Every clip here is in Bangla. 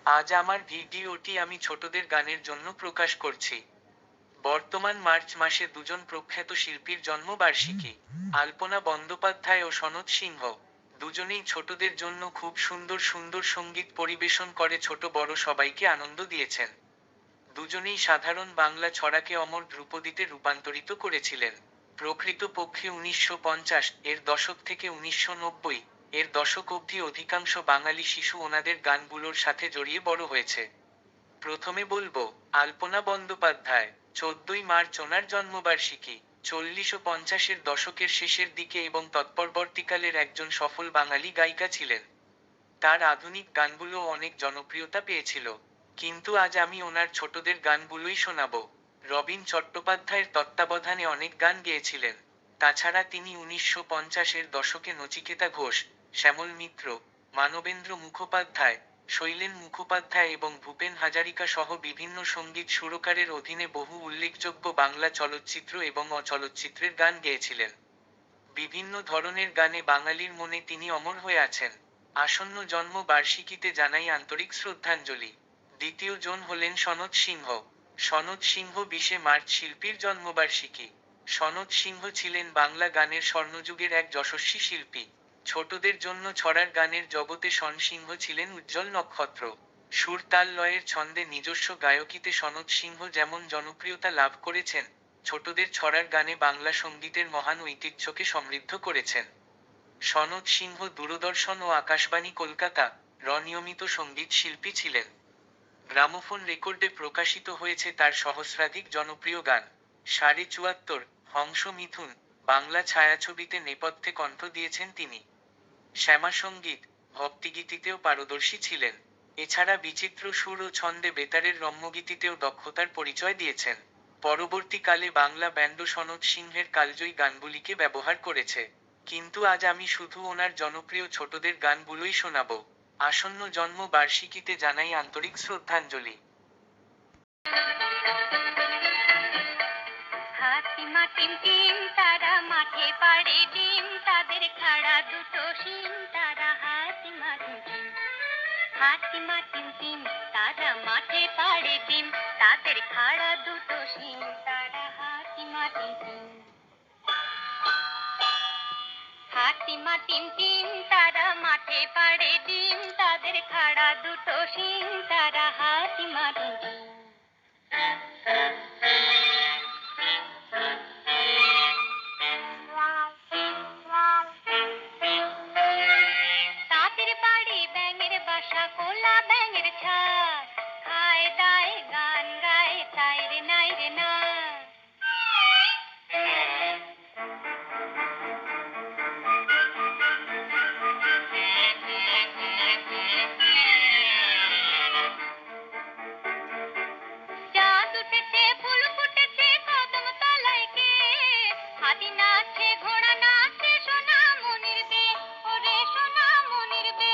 আজ আমার ভিডিওটি আমি ছোটদের গানের জন্য প্রকাশ করছি। বর্তমান মার্চ মাসে দুজন প্রখ্যাত শিল্পীর জন্মবার্ষিকী, আলপনা বন্দ্যোপাধ্যায় ও সনৎ সিংহ। দুজনেই ছোটদের জন্য খুব সুন্দর সুন্দর সঙ্গীত পরিবেশন করে ছোট বড় সবাইকে আনন্দ দিয়েছেন। দুজনেই সাধারণ বাংলা ছড়াকে অমর ধ্রুপদীতে রূপান্তরিত করেছিলেন। প্রকৃতপক্ষে 1950 এর দশক থেকে 1990 এর দশক অবধি অধিকাংশ বাঙালি শিশু ওনাদের গানগুলোর সাথে জড়িয়ে বড় হয়েছে। প্রথমে বলবো আলপনা বন্দ্যোপাধ্যায়। 14ই মার্চ ওনার জন্মবার্ষিকী। 40 ও 50-এর দশকের শেষের দিকে এবং তৎপরবর্তীকালের একজন সফল বাঙালি গায়িকা ছিলেন। তার আধুনিক গানগুলো অনেক জনপ্রিয়তা পেয়েছিল। কিন্তু আজ আমি ওনার ছোটদের গানগুলোই শোনাবো। রবিন চট্টোপাধ্যায়ের তত্ত্বাবধানে অনেক গান গেয়েছিলেন। তাছাড়া তিনি 1950-এর দশকে নচিকেতা ঘোষ, শ্যামল মিত্র, মানবেন্দ্র মুখোপাধ্যায়, শৈলেন মুখোপাধ্যায় এবং ভূপেন হাজারিকা সহ বিভিন্ন সঙ্গীত সুরকারের অধীনে বহু উল্লেখযোগ্য বাংলা চলচ্চিত্র এবং অচলচ্চিত্রের গান গেয়েছিলেন। বিভিন্ন ধরনের গানে বাঙালির মনে তিনি অমর হয়ে আছেন। আসন্ন জন্ম বার্ষিকীতে জানাই আন্তরিক শ্রদ্ধাঞ্জলি। দ্বিতীয় জন হলেন সনৎ সিংহ। সনৎ সিংহ 20শে মার্চ শিল্পীর জন্মবার্ষিকী। সনৎ সিংহ ছিলেন বাংলা গানের স্বর্ণযুগের এক যশস্বী শিল্পী। ছোটদের জন্য ছড়ার গানের জগতে সন সিংহ ছিলেন উজ্জ্বল নক্ষত্র। সুর তাল লয়ের ছন্দে নিজস্ব গায়কিতে সনৎ সিংহ যেমন জনপ্রিয়তা লাভ করেছেন, ছোটদের ছড়ার গানে বাংলা সঙ্গীতের মহান ঐতিহ্যকে সমৃদ্ধ করেছেন। সনৎ সিংহ দূরদর্শন ও আকাশবাণী কলকাতা র নিয়মিত সঙ্গীত শিল্পী ছিলেন। গ্রামোফোন রেকর্ডে প্রকাশিত হয়েছে তার সহস্রাধিক জনপ্রিয় গান। 74, হংস মিথুন বাংলা ছায়াছবিতে নেপথ্যে কণ্ঠ দিয়েছেন তিনি। শ্যামাসঙ্গীত, ভক্তিগীতিতেও পারদর্শী ছিলেন। এছাড়া বিচিত্র সুর ও ছন্দে বেতারের রম্যগীতিতেও দক্ষতার পরিচয় দিয়েছেন। পরবর্তীকালে বাংলা ব্যান্ডও সনৎ সিংহের কালজয়ী গানগুলিকে ব্যবহার করেছে। কিন্তু আজ আমি শুধু ওনার জনপ্রিয় ছোটদের গানগুলোই শোনাবো। আসন্ন জন্ম বার্ষিকীতে জানাই আন্তরিক শ্রদ্ধাঞ্জলি। হাতিমা টিম টিম তারা মাঠে পাড়ে ডিম, তাদের খাড়া দুটো শিং তারা হাতিমা টিম টিম। হাতিমা টিম টিম তারা মাঠে পাড়ে ডিম, তাদের খাড়া দুটো শিং তারা হাতিমা টিম টিম। হাতিমা টিম টিম তারা মাঠে পাড়ে ডিম, তাদের খাড়া দুটো শিং তারা হাতিমা টিম টিম। তাদের বাড়ি ব্যাঙের বাসা, কোলা ব্যাঙের ছাদ, খায় দায় গান গায় তাই রে নাই রে না। চাঁদ উঠেছে ফুল ফুটেছে কদম তলায় কে, হাতি নাচছে ঘোড়া নাচছে সোনা মনির বে, ওরে সোনা মনির বে।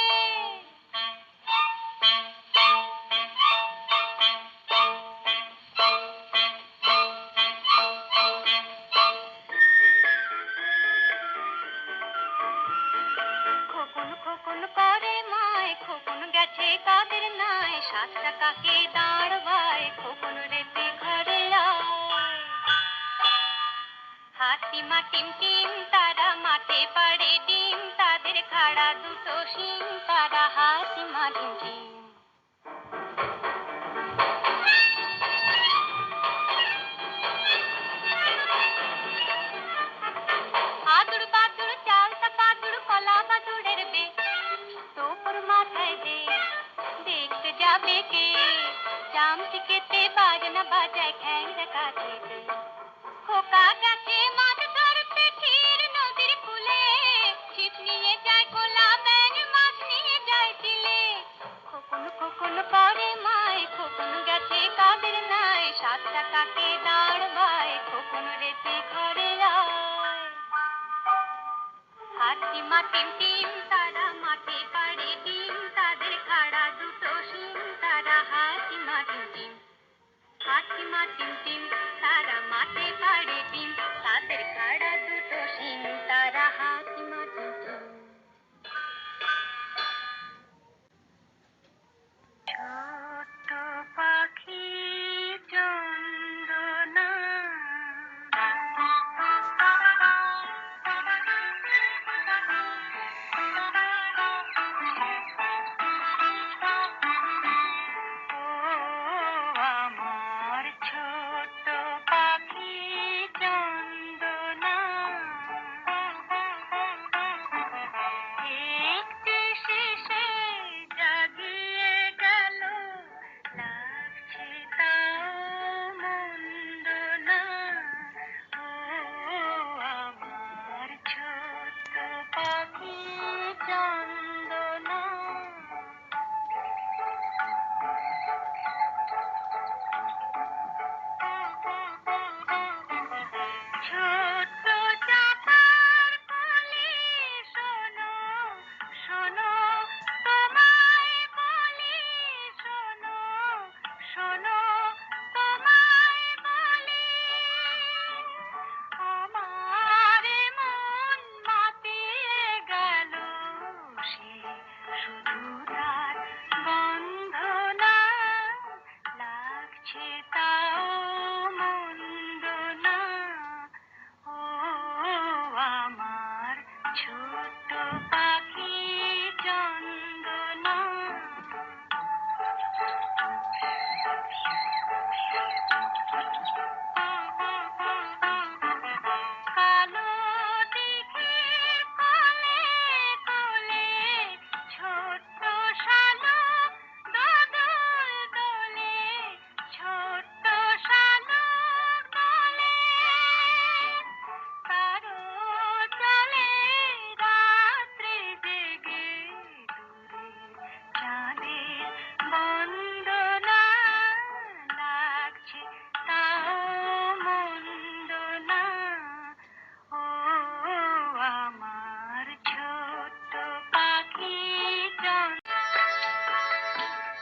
খোকন খোকন করে মায়, খোকন গেছে কাদের নাই, 7 টাকাকে দাঁড় ভাই খোকন রেতে ঘরে আয়। হাতিমা টিম টিম তারা মাঠে পাড়ে ডিম, তাদের খাড়া দুটো শিং তারা হাতিমা টিম টিম। আদুর বাদুর চালতা বাদুর কলা বাদুরের বে, তোপর মাথায় দে দেখতে যাবে কে, চামচিকেতে বাজনা বাজায় খ্যাংরা কাছে দে। খোকা গেছে মাছ ধরতে ক্ষীর নদীর কূলে, ছিপ নিয়ে যায় কোলা ব্যাঙ মাছ নিয়ে যায় চিলে। খোকন খোকন করে মায়, খোকন গেছে কাদের নাই, 7 টাকাকে দাঁড় ভাই খোকন রেতে ঘরে আয়। হাতিমা টিম টিম তারা মাঠে পাড়ে ডিম, তাদের খাড়া দুটো শিং তারা হাতিমা টিম টিম। হাতিমা টিম টিম তারা মাঠে পাড়ে ডিম, তাদের খাড়া দুটো শিং তারা হাতিমা টিম টিম। ছোট্ট পাখি চন্দনা ও আমার ছোট্ট পাখি চন্দনা একটি শেষে জাগিয়ে গেল লাগছে তাও মন্দ না ও আমার ছোট্ট পাখি চন্দনা ছোট্ট চাপার কলি শোনো শোনো তোমায় বলি শোনো শোনো তোমায় বলি আমার মন মাতিয়ে গেল সে শুধু তার গন্ধ না লাগছে তাও মন্দ না ও আমার ছোট্ট পাখি চন্দনা কালো দিঘির কোলে কোলে ছোট্ট শালক দোদুল দোলে ছোট্ট শালক দোলে কারো চলে রাত্রি জেগে দূরে চাঁদের বন্দনা লাগছে তাও মন্দ না ও আমার ছোট্ট পাখি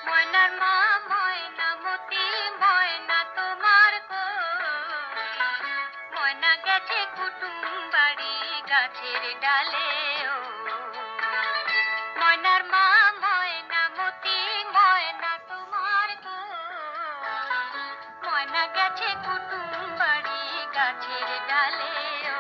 ময়নার মা ময়নামতি ময়না তোমার ময়না গেছে কুটুম বাড়ি গাছের ডালে ও ময়নার মা ময়নামতি ময়না তোমার ময়না গেছে কুটুম বাড়ি গাছের ডালে ও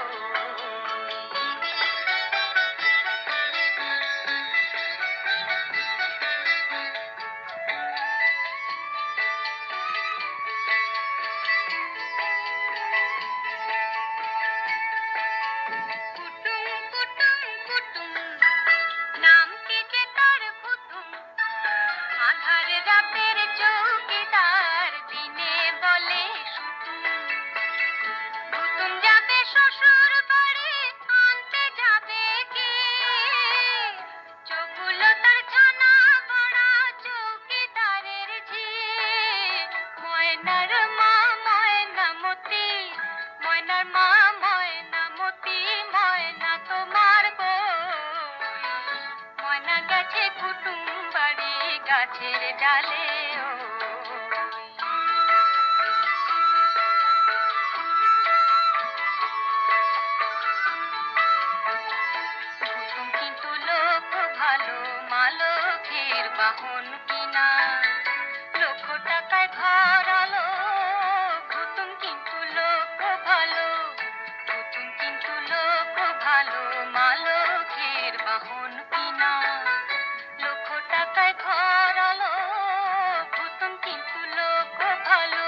কুটুম কুটুম কুটুম নাম কি যে তার কুটুম আধার রাতের চৌকিদার দিনে বলে শুতুম কুটুম যাবে শ্বশুর বাড়ি আনতে যাবে কি চোখগুলো তার ছানা ভরা চৌকিদারের ঝি ময়নার মা ময়নামতি ময়নার মা ময়নামতি ময়না তোমার ময়না গেছে কুটুম বাড়ি গাছের ডালে ও কুটুম কিন্তু লোক ভালো মালকের বাহন কিনা লক্ষ টাকায় ঘর আলো কুটুম কিন্তু লোক ভালো কুটুম কিন্তু লোক ভালো মালকের বাহন কিনা লক্ষ টাকায় ঘর আলো কুটুম কিন্তু লোক ভালো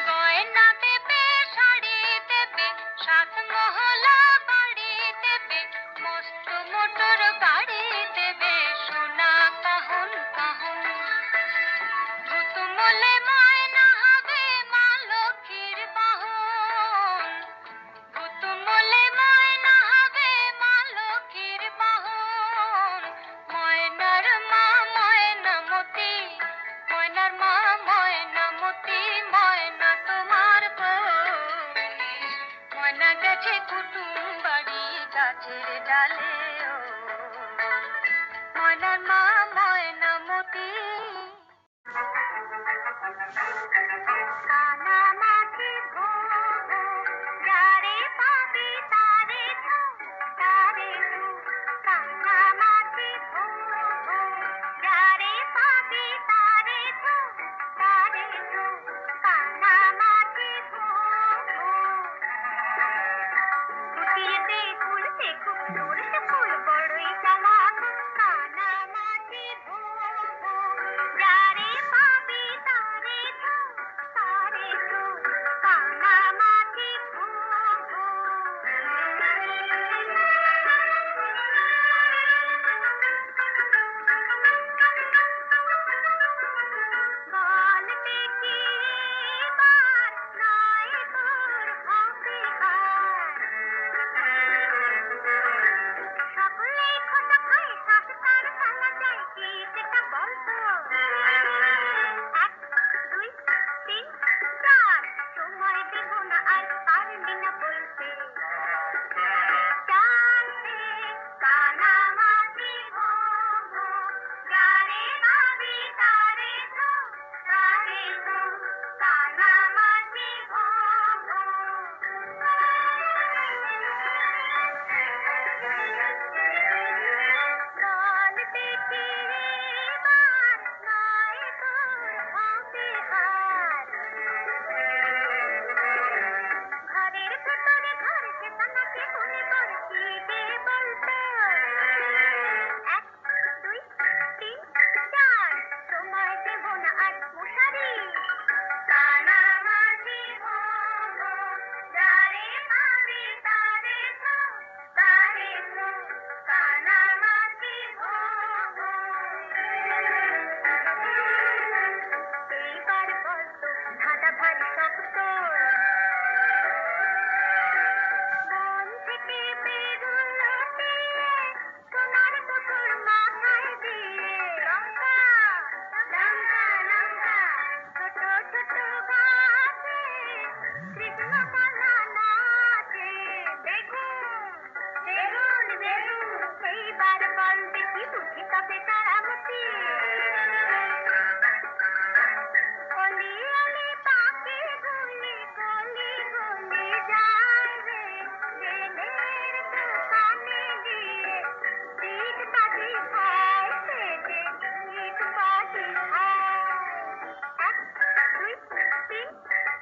গয়না দেবে শাড়ি দেবে সাত মহলা বাড়ি দেবে মস্ত মোটর গাড়ি দেবে সোনা কাহন কাহন ভুতুমলে ময়না হবে মা লক্ষ্মীর বাহন ভুতুমলে ময়না হবে মা লক্ষ্মীর বাহন ময়নার মা ময়নামতি ময়নার মা ময়নামতি ময়না তোমার ময়না গেছে কুটুম বাড়ি গাছের ডালে ও ময়নার মা ময়নামতি কানামাছি ভো ভো যারে পাবি তারে তো কানামাছি ভো তবে কারামতি অলি অলি পাখি গুলি গলি গলি যায় রে দিনের দোকানে গিয়ে দিন কাটি খায় সে যে দিন কাটি খায় এক দুই তিন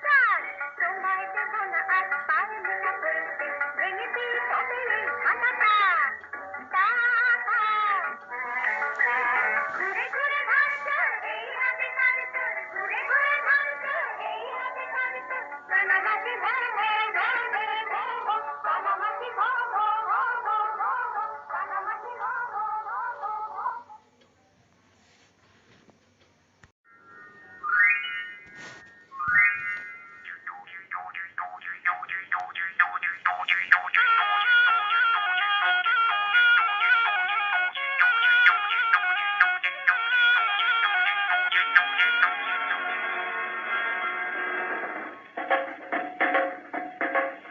চার তোমায় দেব না আর পারলে না বলতে ভেঙে দিই তবে এই খাতাটা টাকা ঘুরে ঘুরে ভাঙছো এই হাতে কাটছো ঘুরে ঘুরে ভাঙছো এই হাতে কাটছো কানামাছি ভো ভো ভো ভো ভো ভো কানামাছি ভো ভো ভো ভো ভো ভো কানামাছি ভো ভো ভো ভো ভো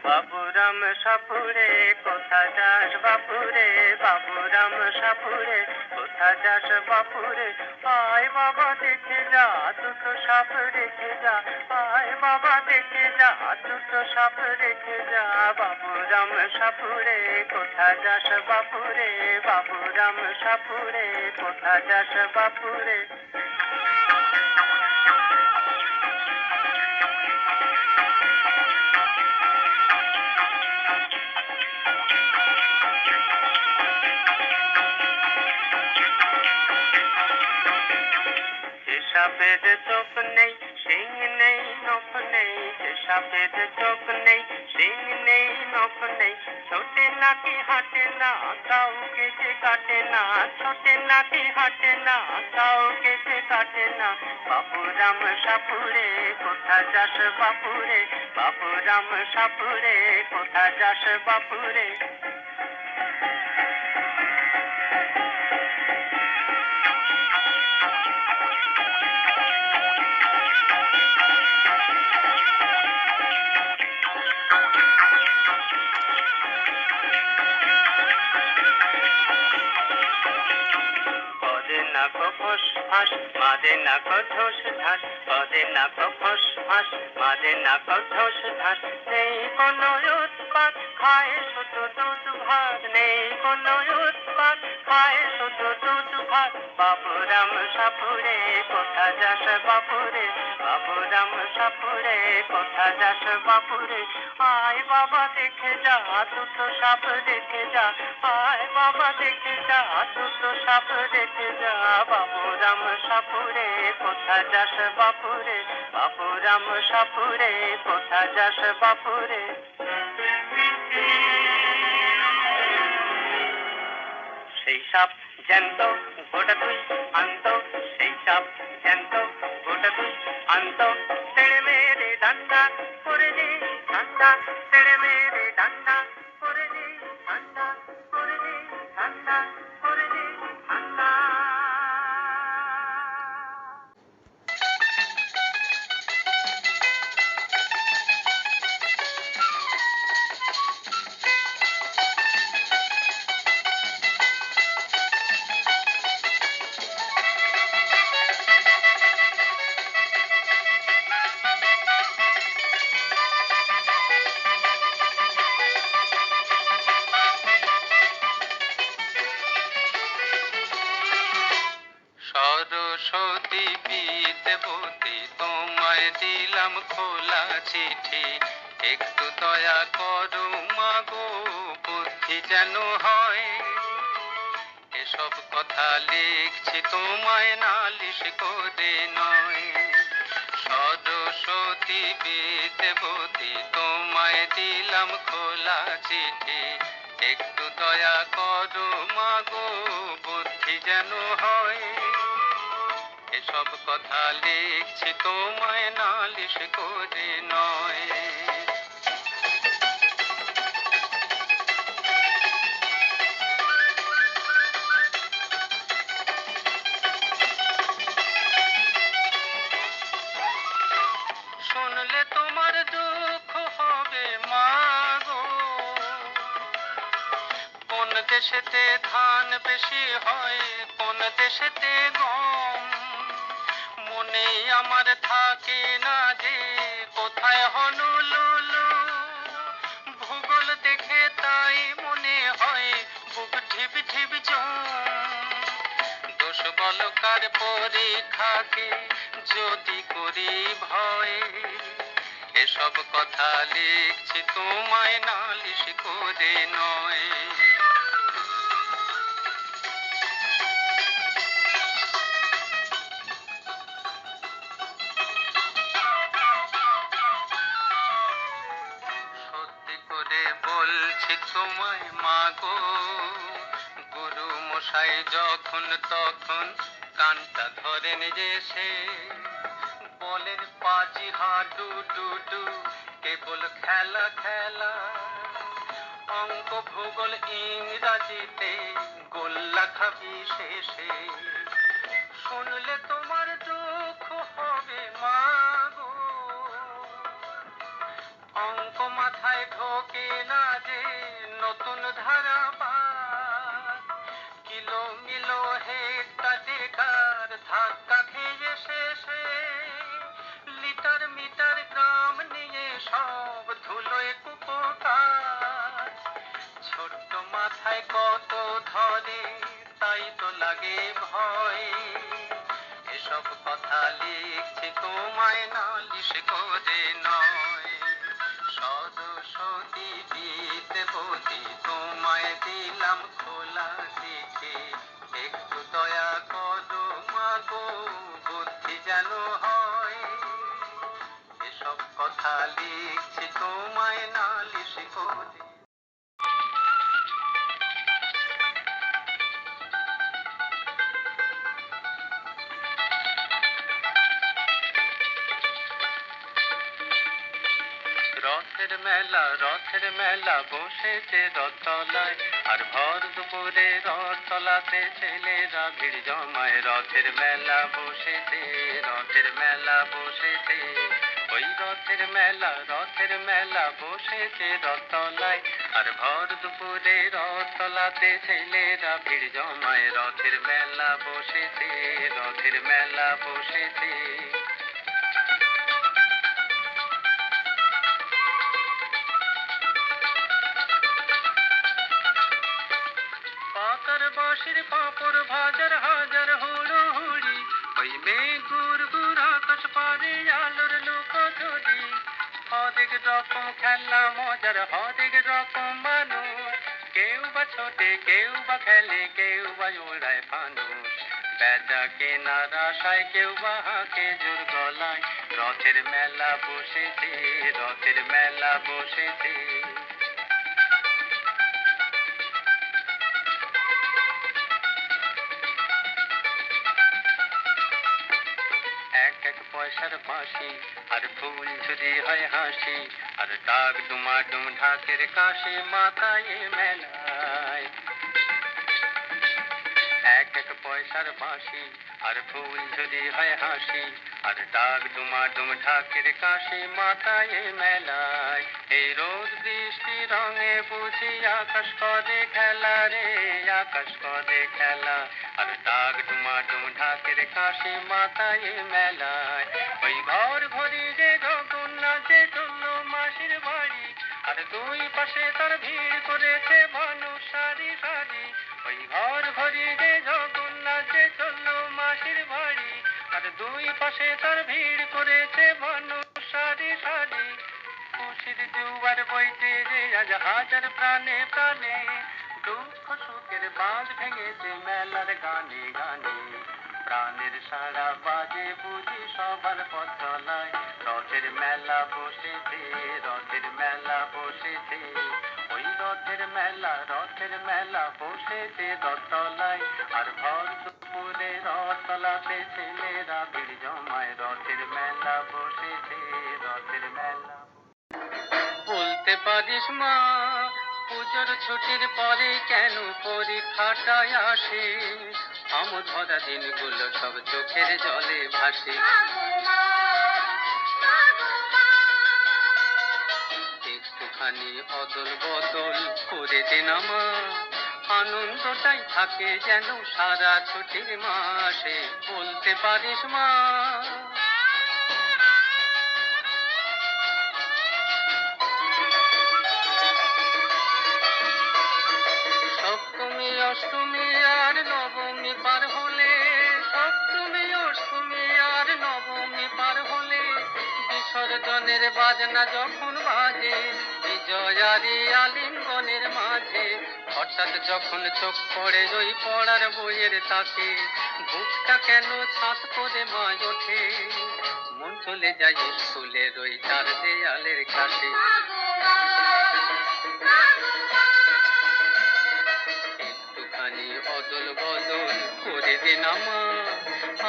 বাবুরাম সাপুরে কোথা যাস বাপুরে বাবুরাম সাপুরে কোথা যাস বাপুরে আয় বাবা দেখে যা দুটো সাপ রেখে যা আয় বাবা দেখে যা দুটো সাপ রেখে যা বাবুরাম সাপুরে কোথা যাস বাপুরে বাবুরাম সাপুরে কোথা যাস বাপুরে সাপের চোখ নেই শিং নেই নখ নেই সাপের চোখ নেই শিং নেই নখ নেই ছোটে নাকি হাঁটে না কাউকে যে কাটে না ছোটে নাকি হাঁটে না কাউকে যে কাটে না বাবুরাম সাপুরে কোথা যাস বাপুরে বাবুরাম সাপুরে কোথা যাস বাপুরে ফোস ফাঁস মাঝে নাক ঠোস ঠাস পদে নাক ফোস ফাঁস মাঝে নাক ঠোস ঠাস নেই কোনো উৎপাত খায় শুধু দুধ ভাত নেই কোনো উৎপাত খায় শুধু দুধ ভাত বাবুরাম সাপুরে কোথা যাস বাপুরে বাবুরাম সাপুরে কোথা যাস বাপুরে আয় বাবা দেখে যা দুটো সাপ দেখে যা আয় বাবা দেখে যা দুটো সাপ দেখে যা বাবুরাম সাপুরে কোথা যাস বাপুরে বাবুরাম সাপুরে কোথা যাস বাপুরে সেই সাপ জ্যান্ত গোটা তুই আন্ত সেই সাপ জ্যান্ত গোটা তুই আন্ত তেড়ে মেরে ডান্ডা করে দে ঠান্ডা তেড়ে মেরে ডান্ডা করে দে ঠান্ডা করে দে ঠান্ডা করে দে ঠান্ডা সরস্বতী বিদ্যাবতী তোমায় দিলাম খোলা চিঠি একটু দয়া করো মাগো বুদ্ধি যেন হয় এসব কথা লিখছি তোমায় নালিশ করে নয় সরস্বতী বিদ্যাবতী তোমায় দিলাম খোলা চিঠি একটু দয়া করো মাগো বুদ্ধি যেন হয় এসব কথা লিখছি তোমায় নালিশ করে নয় শুনলে তোমার দুঃখ হবে মাগো কোন দেশেতে ধান বেশি হয় কোন দেশেতে গম, মনে আমার থাকে না যে কোথায় হনুলুলু। ভূগোল দেখে তাই মনে হয় বুক ঢিপ ঢিপ জম। দোষ বলকার পরীক্ষাকে যদি করি ভয়, এসব কথা লিখছি তোমায় নালিশ করে নয়। সত্যি করে বলছি তোমায় মাগো, গুরু মশাই যখন তখন কানটা ধরেন যে সে, বলেন পাজি হাডু ডুডু কেবল খেলা খেলা। অঙ্ক ভূগোল ইংরাজিতে গোল্লা খাবি শেষে, শুনলে তোমার দুঃখ হবে মাগো। অঙ্ক মাথায় ঢোকে না যে নতুন ধারা পায়, কিলো মিলো হেক্টা ডেকার ধাক্কা খেয়ে শেষে, লিটার মিটার গ্রাম নিয়ে সব ধুলোয় কুপোকার। ছোট্ট মাথায় কত ধরে তাই তো লাগে ভয়, এসব কথা লিখছি তোমায় নালিশ করে নয়। সরস্বতী বিদ্যাপতি তোমায় দিলাম খোলা শিখে, একটু দয়া করো মাগো বুদ্ধি যেন হয়। এসব কথা লিখছি তোমায় নালিশ করে। রথের মেলা বসেছে রথতলায়, আর ভর দুপুরে রথতলাতে ছেলেরা ভিড় জমায়। রথের মেলা বসেছে ওই রথের মেলা বসেছে রথতলায়, আর ভর দুপুরে রথতলাতে ছেলেরা ভিড় জমায়। রথের মেলা বসেছে পাকার বাঁশের পাঁপড় ভাজার হাজার হুড়োহুড়ি, ওই মেঘ গুড় গুড় আকাশ পারে আলোর লুকোচুরি। হরেক রকম খেলা মজার হরেক রকম মানুষ, কেউ বা ছোটে কেউ বা খেলে কেউ বা ওড়ায় ফানুষ। বেচা কেনার আশায় কেউ বা হাঁকে জোর গলায়। রথের মেলা বসেছে এক এক পয়সার বাঁশি আর ফুল যদি হয় হাসি, আর ডাক ডুমাডুম ঢাকের কাশি মাথায় মেলায়। এক এক পয়সার বাঁশি আর ফুল যদি হয় হাসি, আর ডাক ডুমাডুম ঢাকের কাশি মাথায় মেলায়। এই রোদ বৃষ্টি রঙে বুঝি আকাশ করে খেলা রে, আর ডাক ডুমাডুম ঢাকের কাশি মাথায় মেলায়। ওই ঘর ঘড়ি যে জগন্নাথ যে চললো মাসির বাড়ি, আর দুই পাশে তার ভিড় করেছে মানুষ সারি সারি। ওই ঘর ঘড়ি যে জগন্নাথ যে চললো মাসির বাড়ি, আর দুই পাশে তার ভিড় করেছে মানুষ সারি সারি। খুশির জুয়ার বইতে যে আজ হাজার প্রাণে প্রাণে, দুঃখ সুখের বাঁধ ভেঙেছে মেলার গানে গানে। প্রাণের সারা বাজে বুঝি সবার পথ চলায়। রথের মেলা বসেছে ওই রথের মেলা বসেছে রথতলায়, আর ভর দুপুরে রথতলাতে ছেলেরা ভিড় জমায়। রথের মেলা বসেছে বলতে পারিস মা, পুজোর ছুটির পরে কেন পরীক্ষাটায় আসে? আমোদ ভরা দিনগুলো সব চোখের জলে ভাসে। একটুখানি অদল বদল করে দে না মা, আনন্দটাই থাকে যেন সারা ছুটির মাসে, বলতে পারিস মা। সপ্তমী অষ্টমী আর নবমী পার হলে, সপ্তমী অষ্টমী আর নবমী পার হলে, বিসর্জনের বাজনা যখন বাজে, বিজয়ারি আলিঙ্গনের মাঝে, হঠাৎ যখন চোখ পড়ে ওই পড়ার বইয়ের তাকে, বুকটা কেন ছাত করে মা ওঠে, মন চলে যায় স্কুলের ওই চার দেয়ালের কাছে। একটুখানি অদল বদল করে দিন আমার,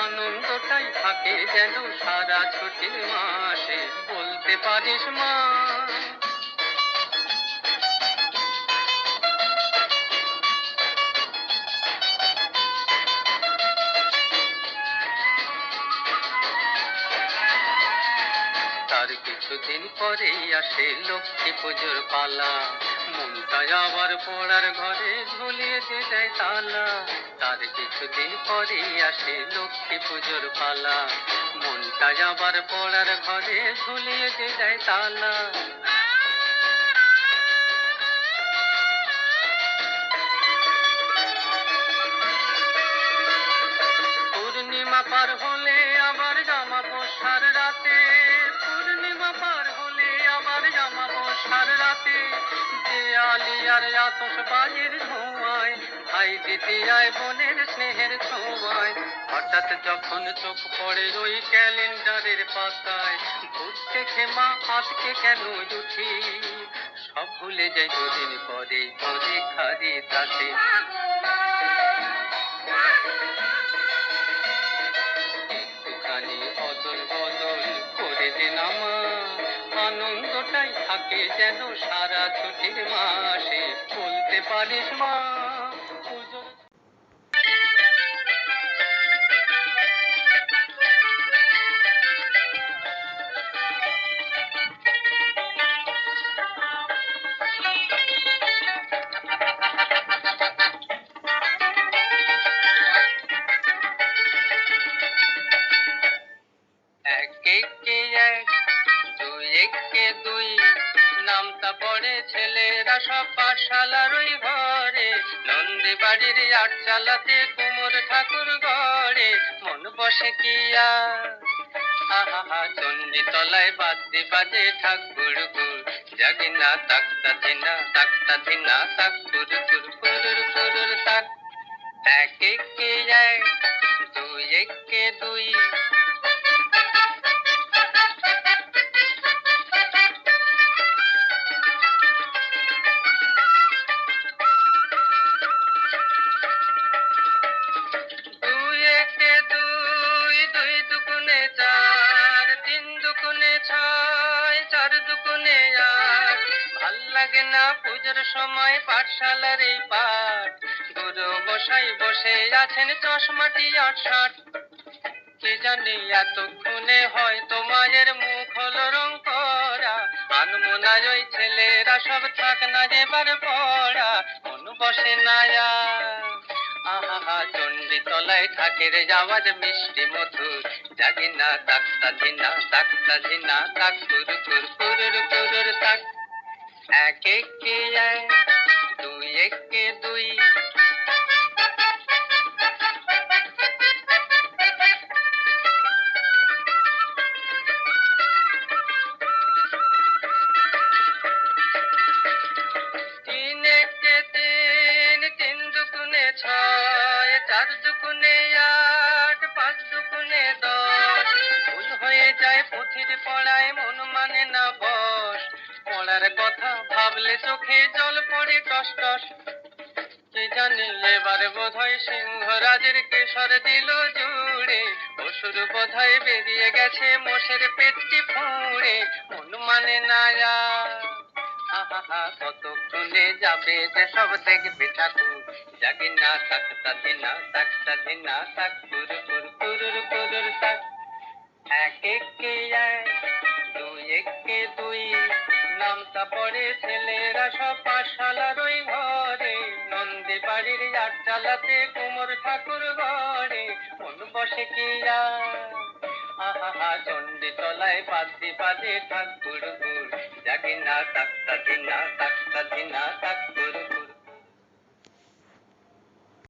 আনন্দটাই থাকে যেন সারা ছুটির মাসে, বলতে পারিস মা। তার কিছুদিন পরেই আসে লক্ষ্মী পুজোর পালা, মনটা আবার পড়ার ঘরে ঝুলিয়ে দিয়ে দেয় তালা। তার কিছুদিন পরেই আসে লক্ষ্মী পুজোর পালা, মনটা আবার পড়ার ঘরে ঝুলিয়ে দিয়ে দেয় তালা। পূর্ণিমা পার হলে আবার জামা বসার রাতে, পূর্ণিমা পার হলে আবার জামা বসার রাতে, দেয়ালি আর আতশবাজির ধোঁয়ায়, ভাই দ্বিতীয়ায় বোনের স্নেহের ছোঁয়ায়, হঠাৎ যখন চোখ পড়ে ওই ক্যালেন্ডারের পাতায়, ভূত দেখে মা আজকে কেন উঠি, সব ভুলে যাই দুদিন পরে পরীক্ষারি তাতে। একটুখানি অদল বদল করে দিন আমার, আনন্দটাই থাকে যেন সারা ছুটির মাসে, বলতে পারিস মা। পুজোর এক একে এক, দুই একে দুই, নামটা পড়ে ছেলেরা সব পাঠশালার ওই ঘরে, নন্দী বাড়ির আটচালাতে কুমোর ঠাকুর গড়ে, মন বসে কি আর, আহা চণ্ডী তলায় বাদ্যে বাজে ঠাকুর গুর, জাগিনা তাক্তা ধিনা তাক্তা ধিনা তাক কুরুর কুরুর কুরুর তাক। এক একে এক, দুই একে দুই, দুই একে দুই, দুই দুগুণে চার, তিন দুগুণে ছয়, চার দুগুণে আট, ভাল লাগে না পুজোর সময় পাঠশালার এই পাঠ, গুরু বসাই বসে আছেন চশমাটি 68, কে জানে এতক্ষণে হয়তো মায়ের মুখ হলো রং করা, আনমনার ওই ছেলেরা সব থাক না এবার পড়া, মন বসে না আর, আহা চণ্ডী তলায় ঠাকের আওয়াজ মিষ্টি মধুর, জাগিনা তাক্তা ধিনা তাক কুরুর কুরুর কুরুর তাক। এক একে এক, দুই একে দুই, তিন একে তিন, তিন দুগুণে ছয়, চার দুগুণে আট, পাঁচ দুগুণে 10, ভুল হয়ে যায় পুঁথির পড়ায় মন মানে না বস, পড়ার কথা ভাবলে চোখে জল পড়ে টস টস, কে জানে এবার বোধহয় সিংহরাজের কেশর দিল জুড়ে, অসুর বোধহয় বেরিয়ে গেছে মোষের পেটটি ফুঁড়ে, মন মানে না আর, আহা কতক্ষণে যাবে যে সব দেখবে ঠাকুর, জাগিনা তাক্তা ধিনা তাক কুরুর কুরুর কুরুর তাক। এক একে এক, দুই একে দুই, নামটা পড়ে ছেলেরা সব পাঠশালার ওই ঘরে, নন্দী বাড়ির আট চালাতে কুমোর ঠাকুর ঘরে মন বসে কি আর। আহা চণ্ডী তলায় পাদ্রি পাদে ঠাকুর গুড়, জাগিনা তাক্তা দিনা তাক্তা দিনা ঠাকুর